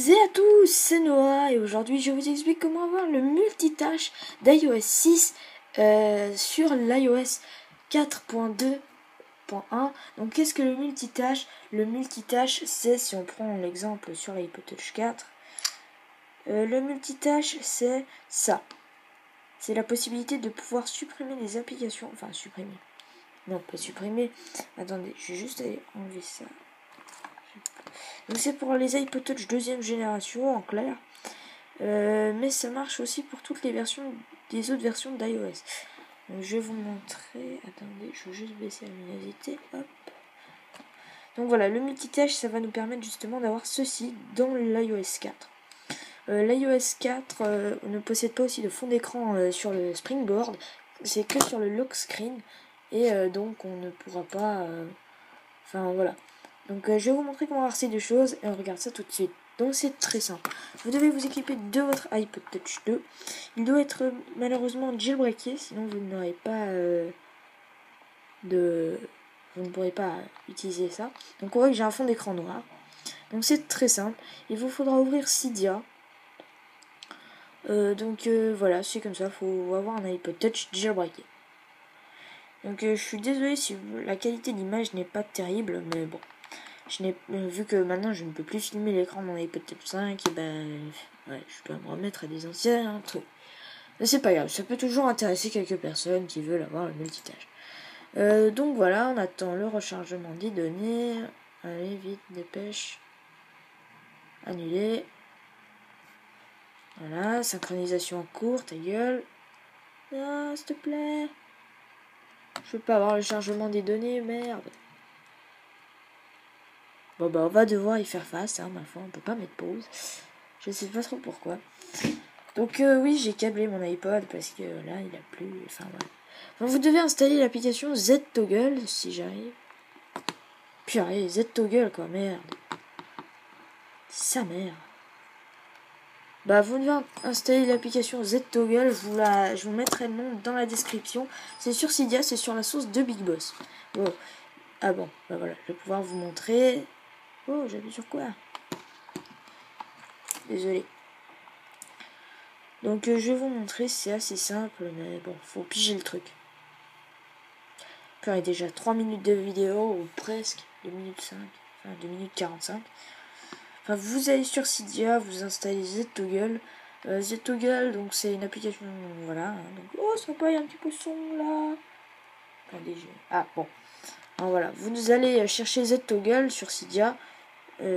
et à tous, c'est Noah et aujourd'hui je vous explique comment avoir le multitâche d'iOS 6 sur l'iOS 4.2.1. Donc qu'est-ce que le multitâche? Le multitâche, c'est, si on prend l'exemple sur l'iPod Touch 4, le multitâche c'est ça. C'est la possibilité de pouvoir supprimer les applications, enfin supprimer, non pas supprimer, attendez, je vais juste aller enlever ça. Donc c'est pour les iPod Touch deuxième génération en clair, mais ça marche aussi pour toutes les versions des autres versions d'iOS. Donc je vais vous montrer, attendez, je vais juste baisser la luminosité, hop. Donc voilà, le multitâche, ça va nous permettre justement d'avoir ceci dans l'iOS 4. L'iOS 4 ne possède pas aussi de fond d'écran sur le Springboard, c'est que sur le lock screen, et donc on ne pourra pas, enfin voilà. Donc je vais vous montrer comment avoir ces deux choses et on regarde ça tout de suite. Donc c'est très simple. Vous devez vous équiper de votre iPod Touch 2. Il doit être malheureusement jailbreaké, sinon vous n'aurez pas vous ne pourrez pas utiliser ça. Donc on voit que j'ai un fond d'écran noir. Donc c'est très simple. Il vous faudra ouvrir Cydia. Voilà, c'est comme ça, il faut avoir un iPod Touch jailbreaké. Donc je suis désolé si la qualité d'image n'est pas terrible, mais bon. Vu que maintenant je ne peux plus filmer l'écran de mon iPod Touch 5, et ouais, je dois me remettre à des anciens trucs. Mais c'est pas grave, ça peut toujours intéresser quelques personnes qui veulent avoir le multitâche. Donc voilà, on attend le rechargement des données. Allez, vite, dépêche. Annuler. Voilà, synchronisation en cours, ta gueule. Ah, s'il te plaît. Je veux pas avoir le chargement des données, merde. Bon bah on va devoir y faire face, ma foi, on peut pas mettre pause. Je sais pas trop pourquoi. Donc oui, j'ai câblé mon iPod parce que là il a plus. Enfin voilà. Donc, vous devez installer l'application ZToggle si j'arrive. Purée, ZToggle quoi, merde. Sa mère. Bah vous devez installer l'application ZToggle, je vous mettrai le nom dans la description. C'est sur Cydia, c'est sur la source de Big Boss. Bon. Ah bon, bah voilà, je vais pouvoir vous montrer. Oh, j'appuie sur quoi? Désolé. Donc je vais vous montrer, c'est assez simple, mais bon, faut piger le truc. Puis déjà 3 minutes de vidéo, ou presque, 2 minutes 5, enfin 2 minutes 45. Enfin, vous allez sur Cydia, vous installez ZToggle. ZToggle, donc c'est une application, voilà. Donc, oh, sympa, il y a un petit peu de son là. Attendez, ah bon. Alors voilà, vous allez chercher ZToggle sur Cydia.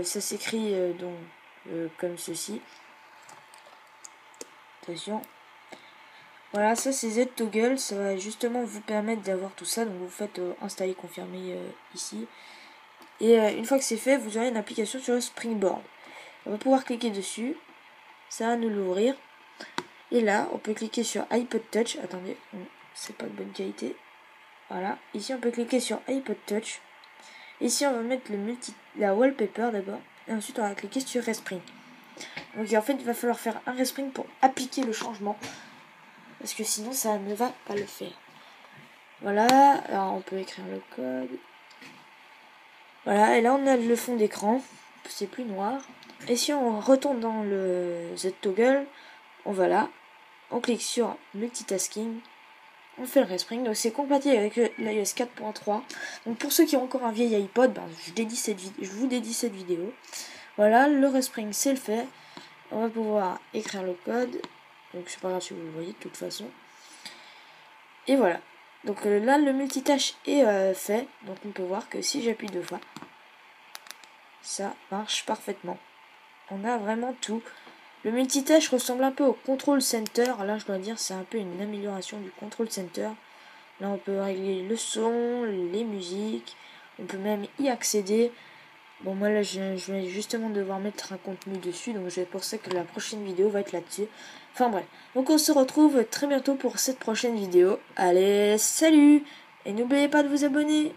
Ça s'écrit comme ceci. Attention. Voilà, ça c'est ZToggle, ça va justement vous permettre d'avoir tout ça. Donc vous faites installer, confirmer ici. Et une fois que c'est fait, vous aurez une application sur le Springboard. On va pouvoir cliquer dessus. Ça va nous l'ouvrir. Et là, on peut cliquer sur iPod Touch. Attendez, c'est pas de bonne qualité. Voilà. Ici, on peut cliquer sur iPod Touch. Ici, on va mettre la wallpaper d'abord. Et ensuite, on va cliquer sur Respring. Donc en fait, il va falloir faire un Respring pour appliquer le changement. Parce que sinon, ça ne va pas le faire. Voilà. Alors, on peut écrire le code. Voilà. Et là, on a le fond d'écran. C'est plus noir. Et si on retourne dans le ZToggle, on va là. On clique sur Multitasking. On fait le Respring. Donc c'est compatible avec l'iOS 4.3. Donc pour ceux qui ont encore un vieil iPod, je vous dédie cette vidéo. Voilà, le Respring c'est le fait. On va pouvoir écrire le code. Donc c'est pas grave si vous le voyez de toute façon. Et voilà. Donc là le multitâche est fait. Donc on peut voir que si j'appuie 2 fois, ça marche parfaitement. On a vraiment tout. Le multitâche ressemble un peu au Control Center. Là, je dois dire, c'est un peu une amélioration du Control Center. Là, on peut régler le son, les musiques. On peut même y accéder. Bon, moi, là, je vais justement devoir mettre un contenu dessus. Donc, c'est pour ça que la prochaine vidéo va être là-dessus. Enfin, bref. Donc, on se retrouve très bientôt pour cette prochaine vidéo. Allez, salut! Et n'oubliez pas de vous abonner!